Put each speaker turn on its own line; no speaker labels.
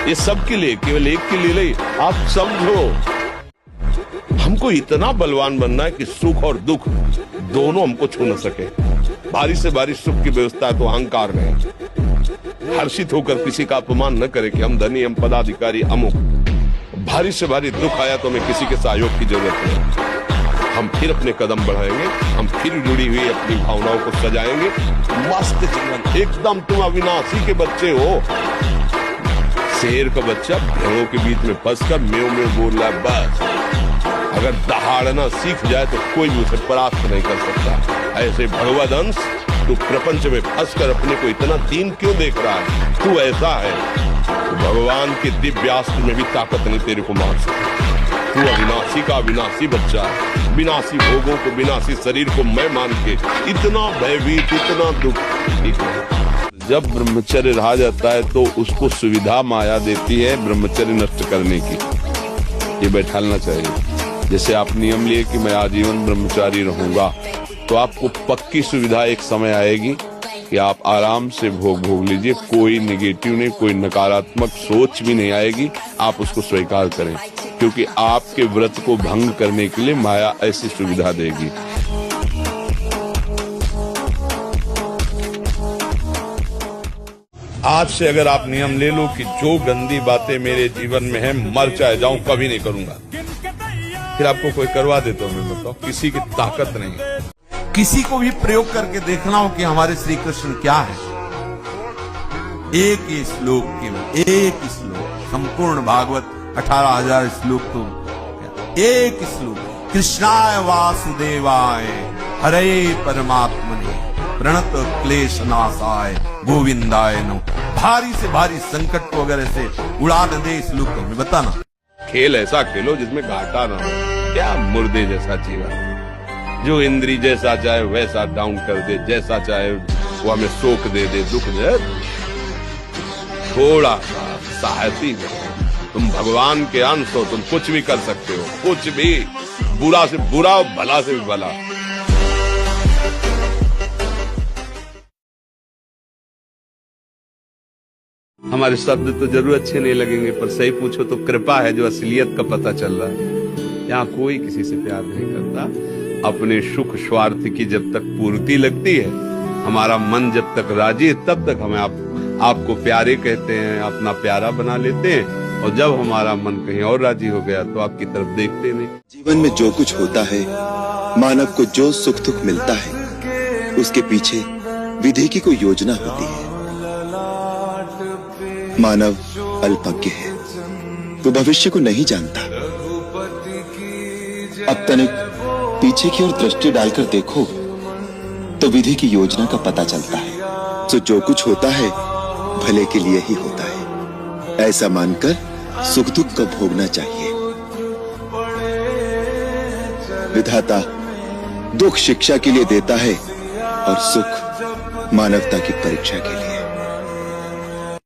ये सबके लिए, केवल एक के लिए नहीं। आप समझो, हमको इतना बलवान बनना है कि सुख और दुख दोनों हमको छू न सके। भारी से भारी सुख की व्यवस्था है तो अहंकार में हर्षित होकर किसी का अपमान न करे कि हम धनी, हम पदाधिकारी, अमुक। भारी से भारी दुख आया तो हमें किसी के सहयोग की जरूरत है। हम फिर अपने कदम बढ़ाएंगे, हम फिर जुड़ी हुई अपनी भावनाओं को सजाएंगे। मस्त जीवन एकदम। तुम अविनाशी के बच्चे हो। शेर का बच्चा भेड़ों के बीच में फंसकर म्यों म्यों बोल रहा है, बस। अगर दहाड़ना सीख जाए तो कोई भी उसे परास्त नहीं कर सकता। ऐसे भगवदंश, तू प्रपंच में फंसकर अपने को इतना दीन क्यों देख रहा है? तू ऐसा है तो भगवान के दिव्यास्त्र में भी ताकत नहीं तेरे को मार सकती। तू अविनाशी का अविनाशी बच्चा है। विनाशी भोगों को, विनाशी शरीर को मैं मान के इतना भयभीत, इतना दुख। जब ब्रह्मचर्य रहा जाता है तो उसको सुविधा माया देती है ब्रह्मचर्य नष्ट करने की। ये बैठालना चाहिए। जैसे आप नियम लिए कि मैं आजीवन ब्रह्मचारी रहूंगा, तो आपको पक्की सुविधा एक समय आएगी कि आप आराम से भोग लीजिए। कोई निगेटिव नहीं, कोई नकारात्मक सोच भी नहीं आएगी। आप उसको स्वीकार करें, क्योंकि आपके व्रत को भंग करने के लिए माया ऐसी सुविधा देगी। आज से अगर आप नियम ले लो कि जो गंदी बातें मेरे जीवन में है, मर चाहे जाऊं, कभी नहीं करूंगा। फिर आपको कोई करवा दे तो मैं बताऊं, किसी की ताकत नहीं है।
किसी को भी प्रयोग करके देखना हो कि हमारे श्री कृष्ण क्या है। एक ही श्लोक, केवल एक श्लोक, संपूर्ण भागवत 18,000 श्लोक तो एक श्लोक। कृष्णाय वासुदेवाय हरे परमात्मने प्रणत क्लेश नाशाय गोविंदाय नो। भारी से भारी संकट को अगर ऐसे उड़ा दे इस श्लोक में, बताना।
खेल ऐसा खेलो जिसमें घाटा ना हो। क्या मुर्दे जैसा जीवन, जो इंद्री जैसा चाहे वैसा डाउन कर दे, जैसा चाहे वो हमें शोक दे दे, दुख दे। थोड़ा सा साहसी हो। तुम भगवान के अंश हो, तुम कुछ भी कर सकते हो, कुछ भी। बुरा से बुरा, भला से भी भला। हमारे शब्द तो जरूर अच्छे नहीं लगेंगे, पर सही पूछो तो कृपा है जो असलियत का पता चल रहा है। यहाँ कोई किसी से प्यार नहीं करता। अपने सुख स्वार्थ की जब तक पूर्ति लगती है, हमारा मन जब तक राजी है, तब तक हमें आपको प्यारे कहते हैं, अपना प्यारा बना लेते हैं। और जब हमारा मन कहीं और राजी हो गया तो आपकी तरफ देखते नहीं।
जीवन में जो कुछ होता है, मानव को जो सुख दुख मिलता है, उसके पीछे विधि की कोई योजना होती है। मानव अल्पज्ञ है, वो भविष्य को नहीं जानता। अब तनिक पीछे की ओर दृष्टि डालकर देखो तो विधि की योजना का पता चलता है। तो जो कुछ होता है भले के लिए ही होता है, ऐसा मानकर सुख दुख को भोगना चाहिए। विधाता दुख शिक्षा के लिए देता है और सुख मानवता की परीक्षा के लिए।